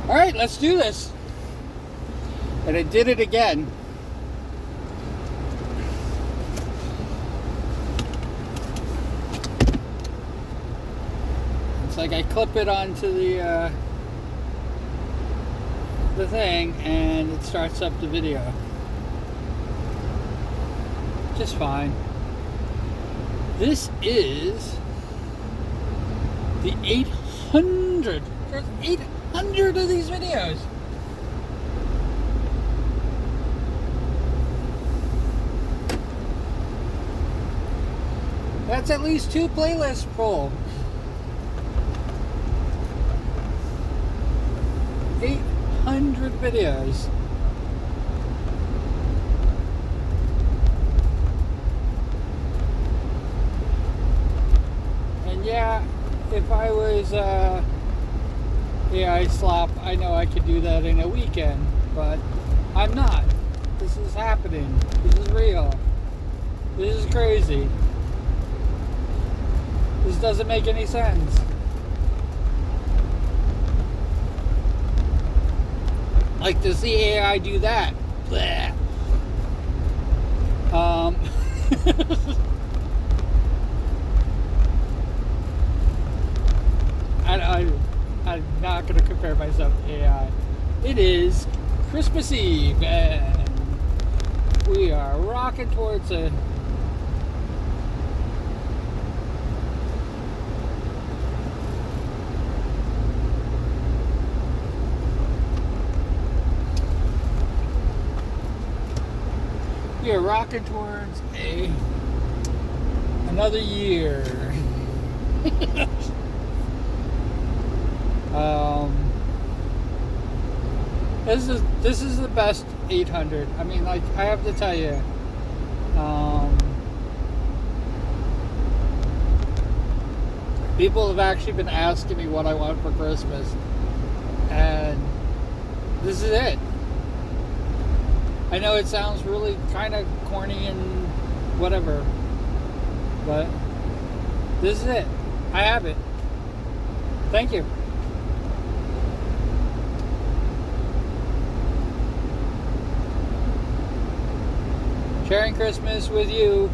All right, let's do this. And I did it again. It's like I clip it onto the thing, and it starts up the video. Just fine. This is the 800. There's 800 of these videos. That's at least 2 playlists full. 800 videos. And yeah, if I was AI slop, I know I could do that in a weekend, but I'm not. This is happening. This is real. This is crazy. This doesn't make any sense. Like to see AI do that. Blech. I'm not going to compare myself to AI. It is Christmas Eve, and we are rocking towards a another year. This is the best 800. I mean, like, I have to tell you, people have actually been asking me what I want for Christmas, and this is it. I know it sounds really kind of corny and whatever, but this is it. I have it. Thank you. Sharing Christmas with you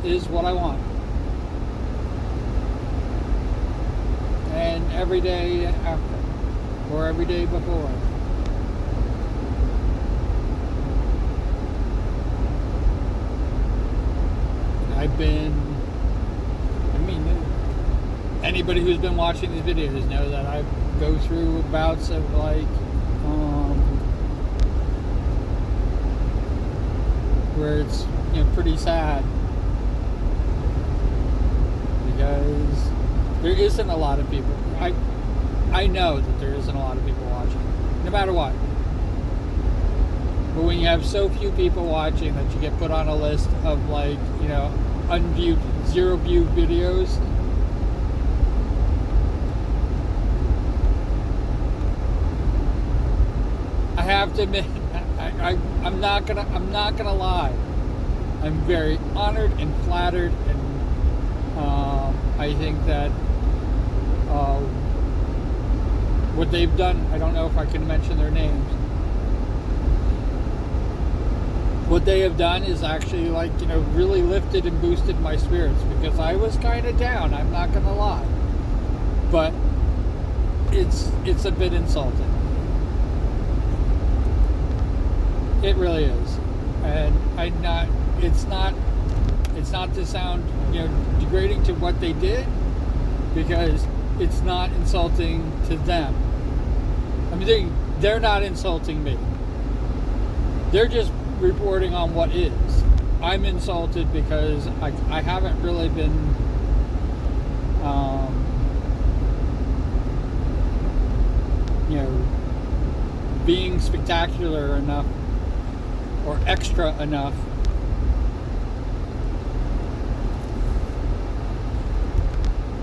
is what I want. And every day after, or every day before. Anybody who's been watching these videos know that I go through bouts of like, where it's, pretty sad, because there isn't a lot of people. I know that there isn't a lot of people watching, no matter what. But when you have so few people watching that you get put on a list of, like, unviewed, 0 view videos, I have to admit, I'm not gonna lie. I'm very honored and flattered, and I think that what they've done, I don't know if I can mention their names. What they have done is actually, like, really lifted and boosted my spirits, because I was kind of down. I'm not gonna lie, but it's a bit insulting. It really is, and it's not to sound degrading to what they did, because it's not insulting to them. I mean, they're not insulting me. They're just reporting on what is. I'm insulted because I haven't really been being spectacular enough or extra enough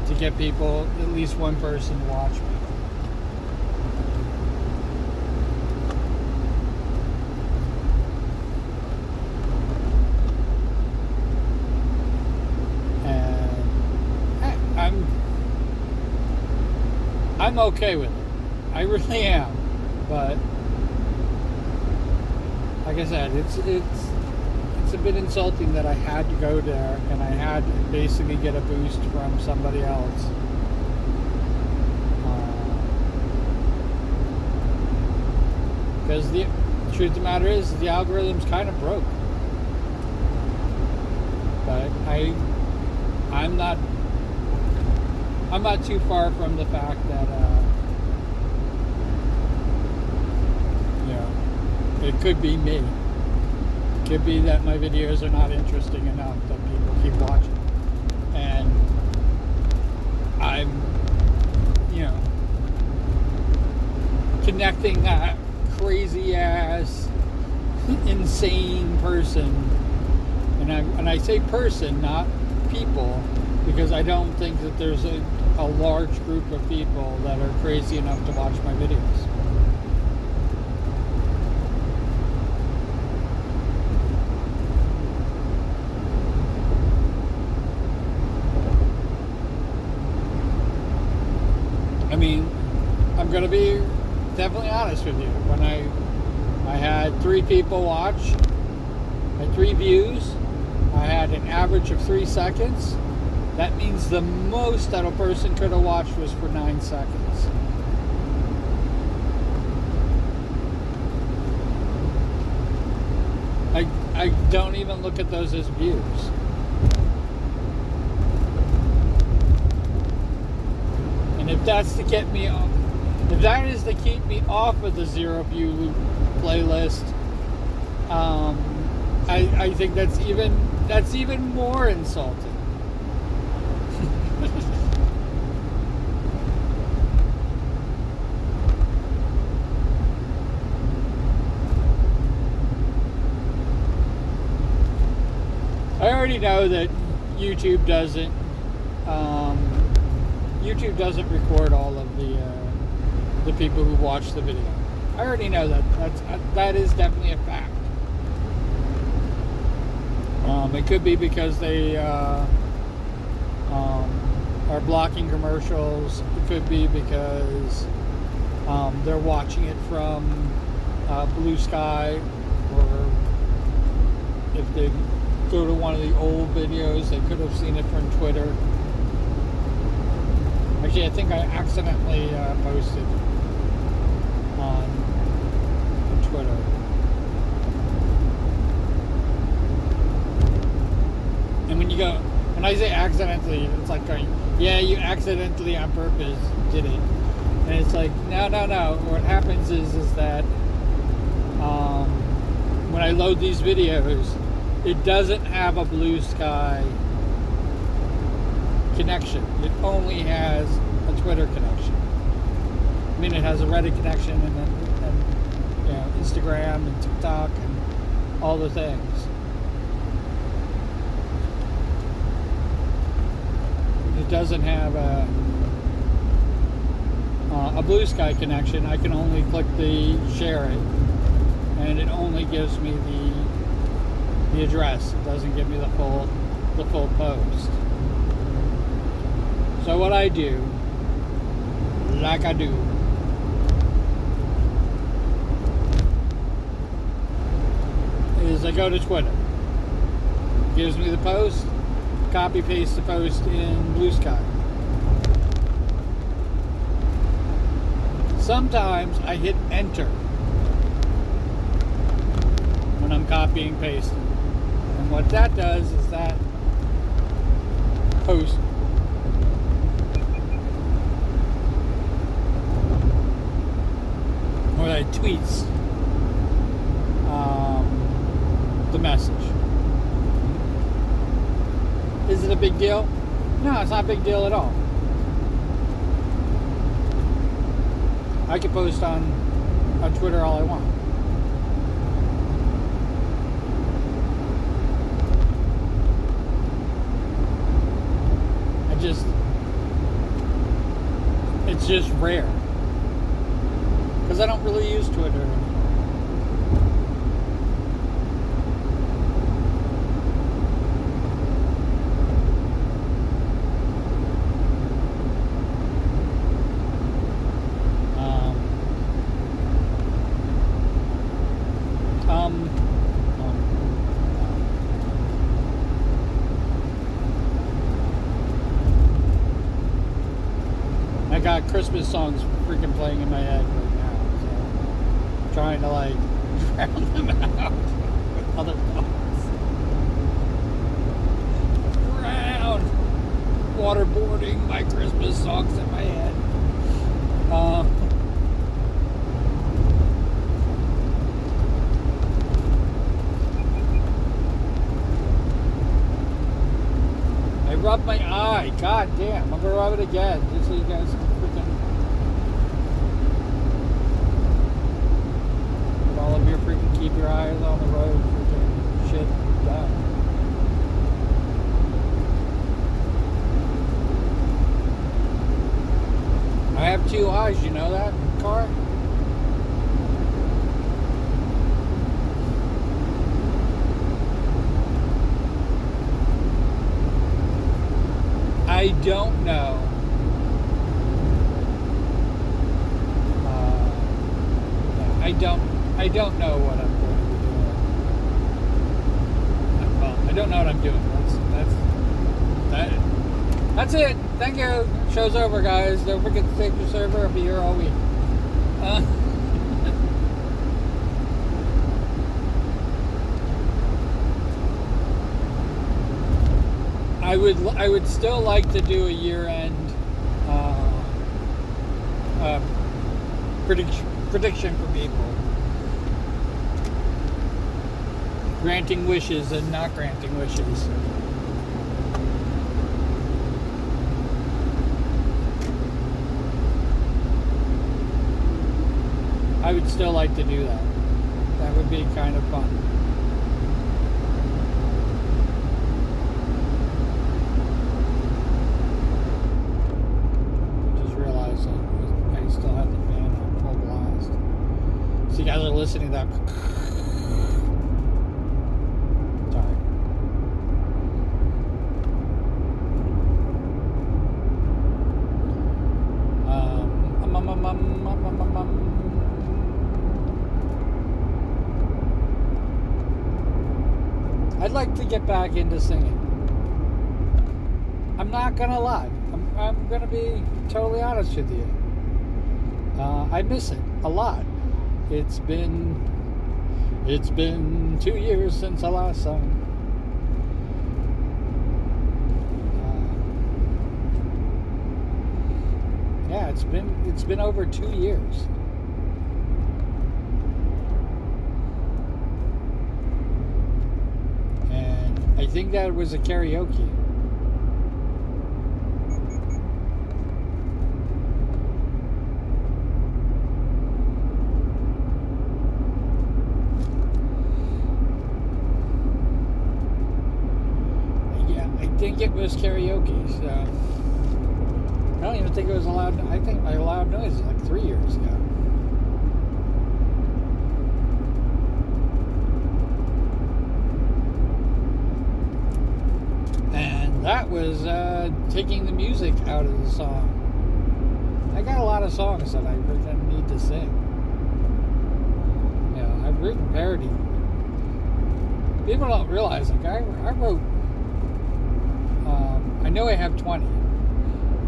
to get people, at least one person, to watch me. And I'm okay with it. I really am. But like I said, it's a bit insulting that I had to go there and I had to basically get a boost from somebody else. Because the truth of the matter is the algorithm's kind of broke. But I'm not too far from the fact that it could be me. It could be that my videos are not interesting enough that people keep watching, and I'm connecting that crazy ass insane person, and I say person, not people, because I don't think that there's a large group of people that are crazy enough to watch my videos. I mean, I'm going to be definitely honest with you. When I had 3 people watch, I had 3 views, I had an average of 3 seconds. That means the most that a person could have watched was for 9 seconds. I don't even look at those as views. And if that's to get me off, if that is to keep me off of the 0 view playlist, I think that's even more insulting. I already know that YouTube doesn't record all of the people who watch the video. I already know that. That is definitely a fact. It could be because they are blocking commercials. It could be because they're watching it from Blue Sky, or if they go to one of the old videos, they could have seen it from Twitter. Actually, I think I accidentally posted on Twitter. And when I say accidentally, it's like going, yeah, you accidentally on purpose did it. And it's like, no. What happens is that when I load these videos, it doesn't have a Blue Sky connection. It only has a Twitter connection. I mean, it has a Reddit connection and Instagram and TikTok and all the things. It doesn't have a Blue Sky connection. I can only click the share it, and it only gives me the address. It doesn't give me the full post. So what I do, like I do, is I go to Twitter. It gives me the post, copy paste the post in Blue Sky. Sometimes I hit enter when I'm copying pasting. And what that does is that post or that tweets the message. Is it a big deal? No, it's not a big deal at all. I can post on Twitter all I want. It's just rare. Because I don't really use Twitter anymore. Christmas songs freaking playing in my head right now. So I'm trying to like drown them out with other thoughts. Drown. Waterboarding my Christmas songs in my head. I rubbed my eye. God damn. I'm gonna rub it again just so you guys can freaking get all of your freaking keep your eyes on the road freaking shit done. I have two eyes, you know that, car? I don't know. I don't know what I'm going to be doing. Well, I don't know what I'm doing. That's it. Thank you. Show's over, guys. Don't forget to save your server. I'll be here all week. I would still like to do a year-end prediction for people, granting wishes and not granting wishes. I would still like to do that. That would be kind of fun. I still have the fan on full blast. So you guys are listening to that. Sorry. I'd like to get back into singing. I'm not gonna lie. I'm gonna be totally honest with you. I miss it a lot. It's been 2 years since I last sung. Yeah, it's been over 2 years. And I think that was a karaoke. I think it was karaoke, so I don't even think it was allowed. I think my loud noise is like 3 years ago. And that was taking the music out of the song. I got a lot of songs that I freaking need to sing. You know, I've written parody. People don't realize, like, I wrote, I know I have 20,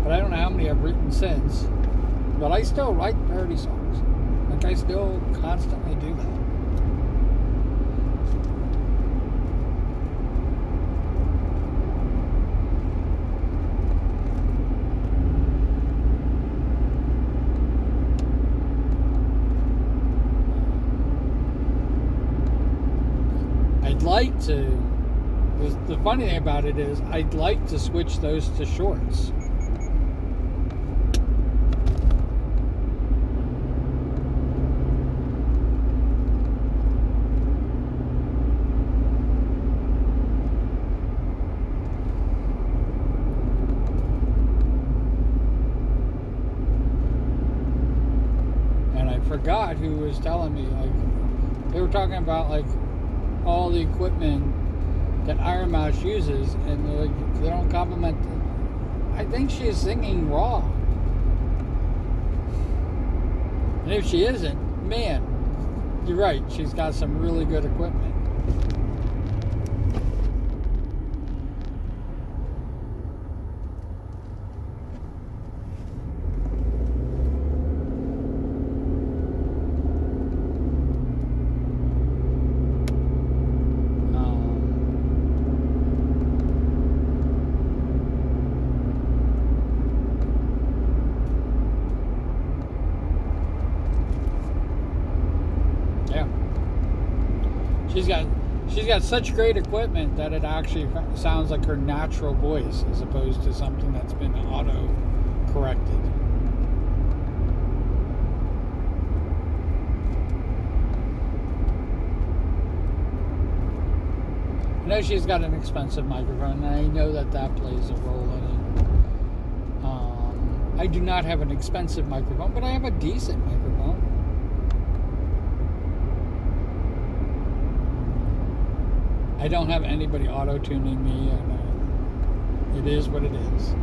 but I don't know how many I've written since. But I still write parody songs. Like, I still constantly do that. I'd like to. The funny thing about it is, I'd like to switch those to shorts. And I forgot who was telling me, like, they were talking about, like, all the equipment that Iron Mouse uses, and they don't compliment them. I think she is singing raw. And if she isn't, man, you're right, she's got some really good equipment. She's got she's got such great equipment that it actually sounds like her natural voice as opposed to something that's been auto corrected. I know she's got an expensive microphone, and I know that plays a role in it. I do not have an expensive microphone, but I have a decent microphone. I don't have anybody auto-tuning me, and it is what it is.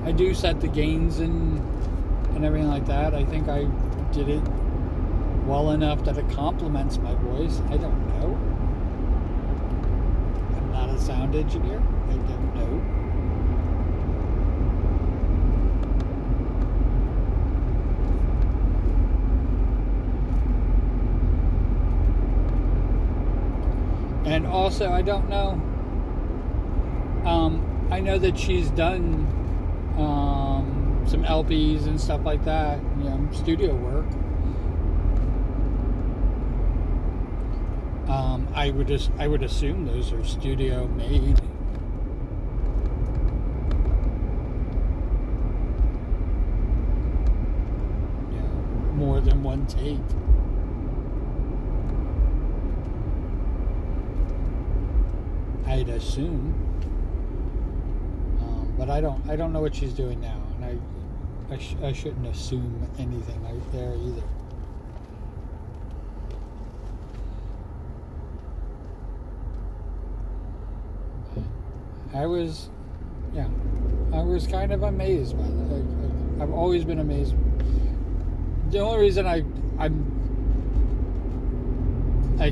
I do set the gains and everything like that. I think I did it well enough that it complements my voice. I don't know. I'm not a sound engineer. I don't know. And also, I don't know. I know that she's done some LPs and stuff like that, studio work. I would assume those are studio made. More than one take. I'd assume, but I don't know what she's doing now, and I shouldn't assume anything out there either. I was kind of amazed by that. I've always been amazed. The only reason I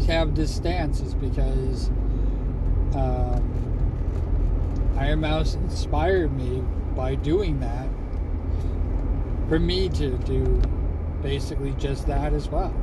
have this stance is because Iron Mouse inspired me by doing that, for me to do basically just that as well.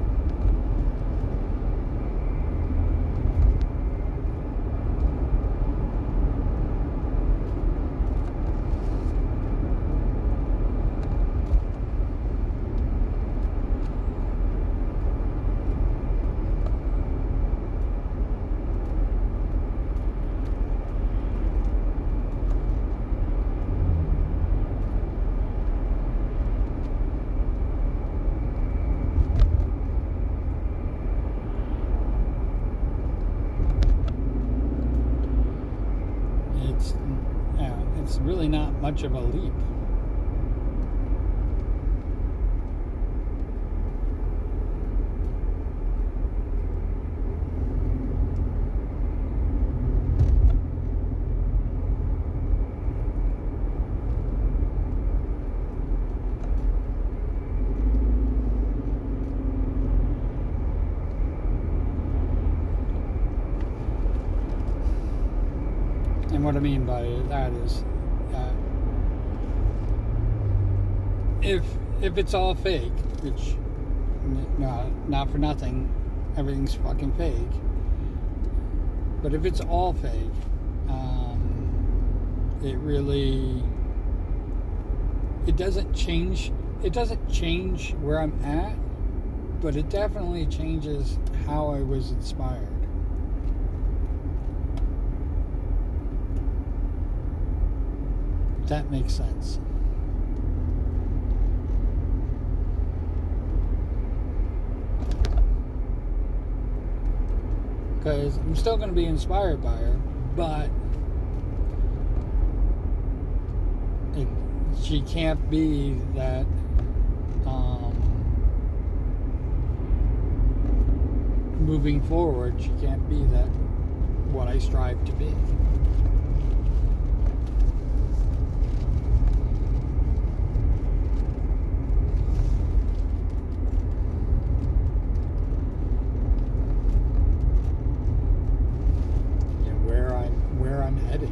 It's really not much of a leap. And what I mean by that is, if it's all fake, which, not for nothing, everything's fucking fake. But if it's all fake, it doesn't change. It doesn't change where I'm at, but it definitely changes how I was inspired. If that makes sense. Because I'm still going to be inspired by her, but she can't be that moving forward. She can't be that what I strive to be. Where I'm headed.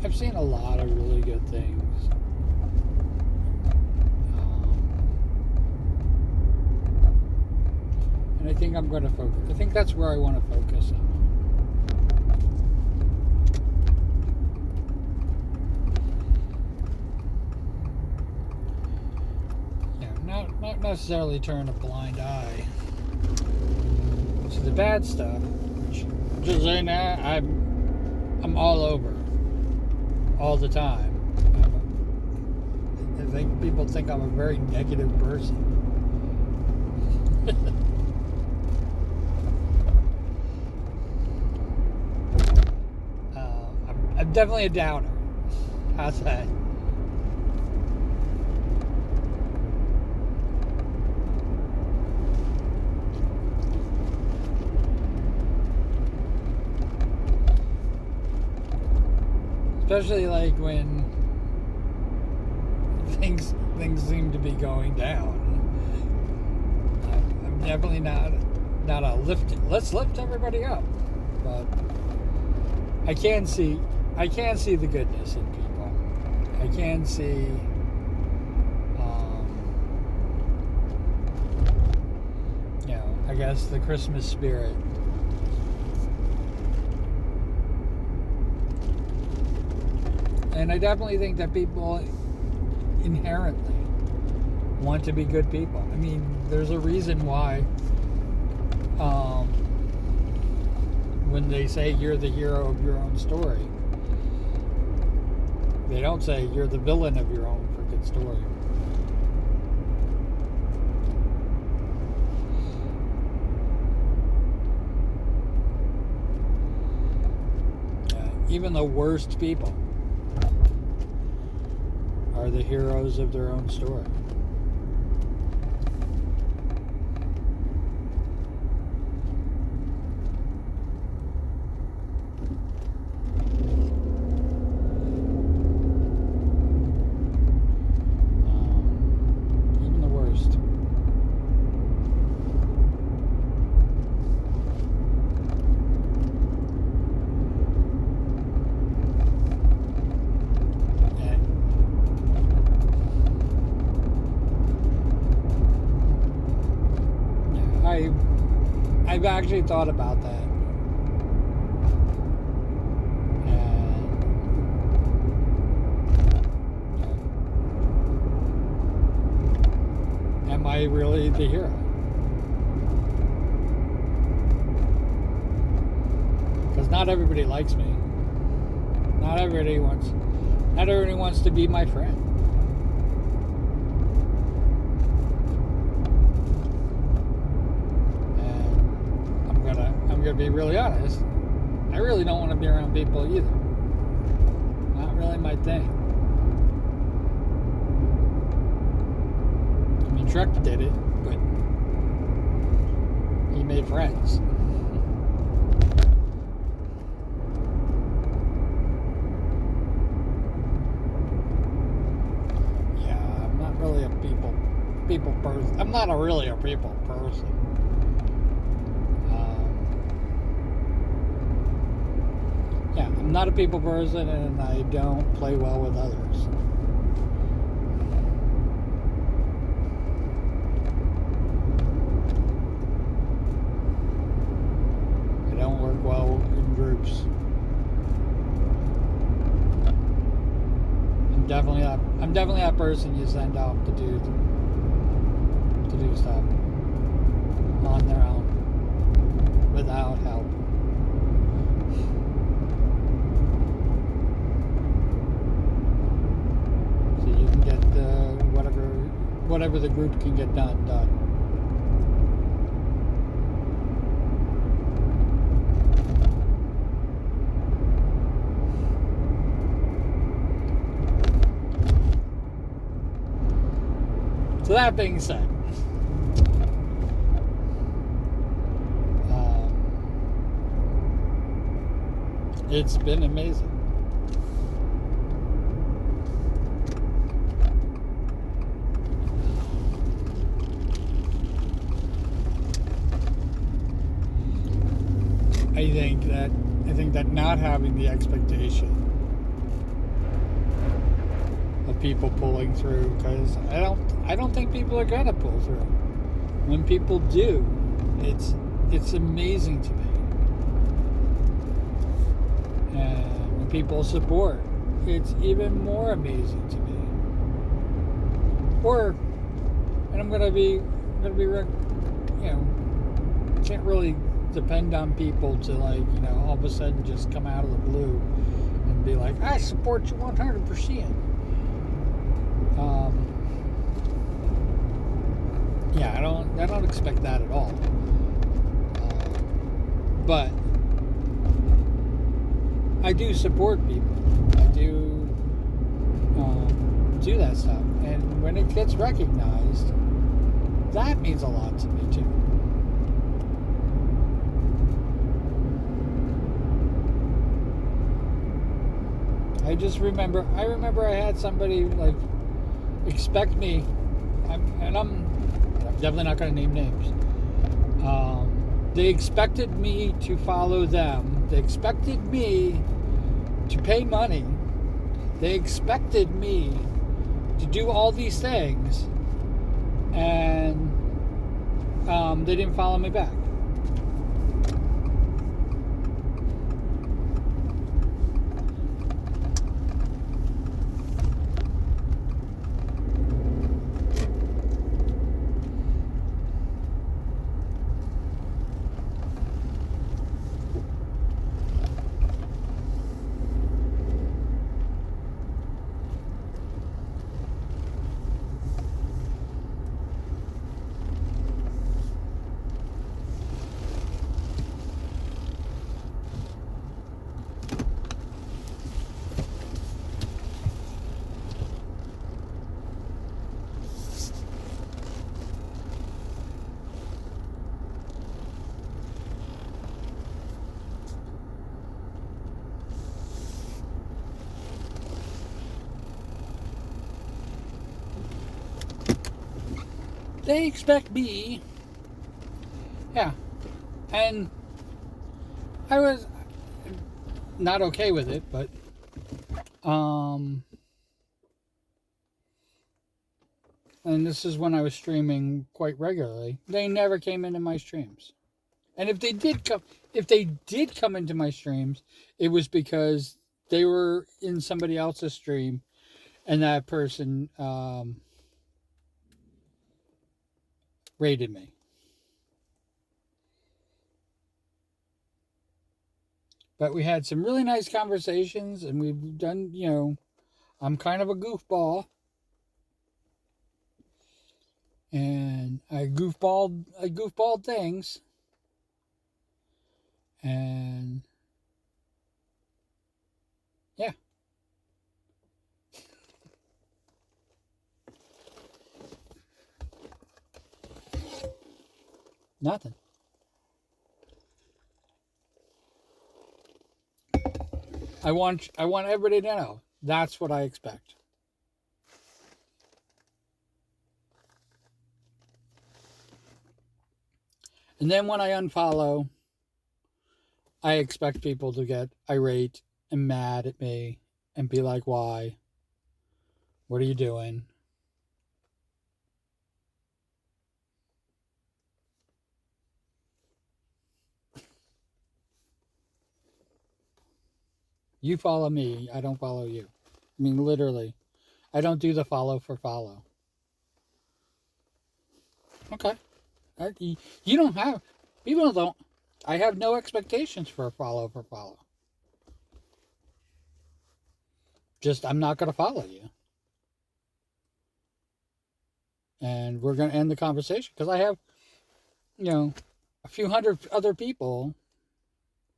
I've seen a lot of really good things. And I think I'm going to focus. I think that's where I want to focus on. Not necessarily turn a blind eye to the bad stuff. Just saying that I'm all over all the time. I think people think I'm a very negative person. I'm definitely a downer. How's that? Especially like when things seem to be going down. I'm definitely not a let's lift everybody up, but I can see the goodness in people. I can see I guess the Christmas spirit. And I definitely think that people inherently want to be good people. I mean, there's a reason why when they say you're the hero of your own story, they don't say you're the villain of your own freaking story. Even the worst people are the heroes of their own story. Even the worst. I've actually thought about that. Am I really the hero? Because not everybody likes me. Not everybody wants to be my friend. I'm gonna be really honest. I really don't want to be around people either. Not really my thing. I mean, Shrek did it, but he made friends. Yeah, I'm not really a people person. I'm not really a people person. I'm not a people person, and I don't play well with others. I don't work well in groups. I'm definitely that person you send off to do stuff on their own without help. Whatever the group can get done. So that being said, it's been amazing. I think that not having the expectation people pulling through, because I don't think people are gonna pull through. When people do, it's amazing to me. And when people support, it's even more amazing to me. And I'm gonna be, can't really depend on people to, like, all of a sudden just come out of the blue and be like, I support you 100%. Yeah, I don't expect that at all. But I do support people. I do do that stuff, and when it gets recognized, that means a lot to me too. I remember I had somebody like expect me, I'm definitely not going to name names. They expected me to follow them. They expected me to pay money. They expected me to do all these things, and they didn't follow me back. They expect me. Yeah. And I was not okay with it, but and this is when I was streaming quite regularly. They never came into my streams. And if they did come into my streams, it was because they were in somebody else's stream and that person rated me. But we had some really nice conversations, and we've done, I'm kind of a goofball. And I goofballed things. And yeah. Nothing. I want everybody to know that's what I expect. And then when I unfollow, I expect people to get irate and mad at me and be like, why? What are you doing? You follow me, I don't follow you. I mean, literally. I don't do the follow for follow. Okay. You don't have, people don't, I have no expectations for a follow for follow. Just, I'm not going to follow you. And we're going to end the conversation because I have, a few hundred other people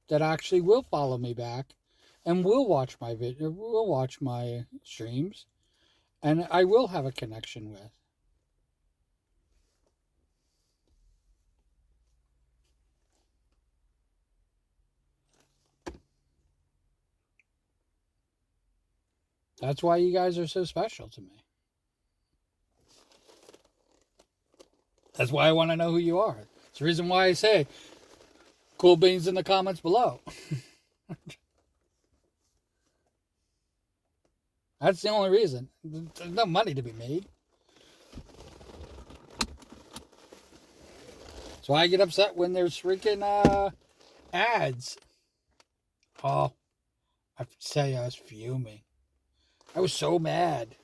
that actually will follow me back and will watch my video, will watch my streams, and I will have a connection with. That's why you guys are so special to me. That's why I want to know who you are. It's the reason why I say cool beans in the comments below. That's the only reason. There's no money to be made. So I get upset when there's freaking ads. Oh, I have to tell you, I was fuming. I was so mad.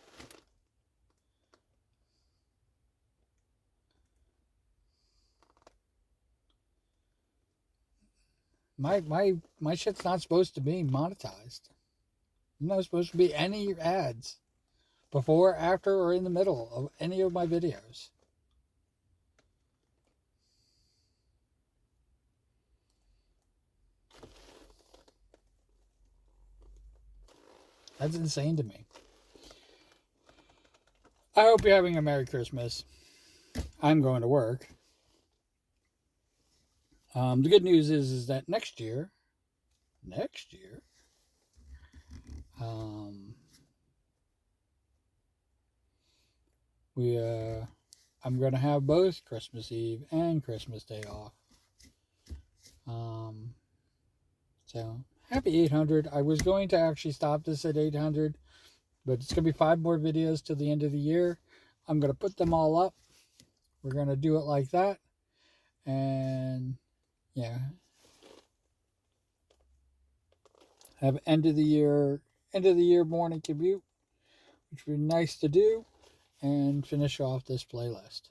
My shit's not supposed to be monetized. There's not supposed to be any ads before, after, or in the middle of any of my videos. That's insane to me. I hope you're having a Merry Christmas. I'm going to work. The good news is that next year, um, I'm going to have both Christmas Eve and Christmas Day off. So happy 800. I was going to actually stop this at 800, but it's going to be 5 more videos till the end of the year. I'm going to put them all up. We're going to do it like that. And yeah, have end of the year morning commute, which would be nice to do, and finish off this playlist.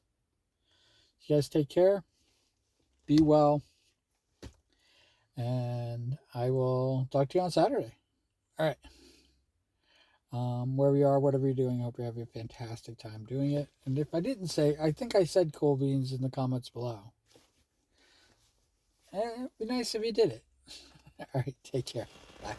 You guys take care. Be well. And I will talk to you on Saturday. All right. Where we are, whatever you're doing, I hope you're having a fantastic time doing it. And if I didn't say, I think I said cool beans in the comments below. It'd be nice if you did it. All right, take care. Bye.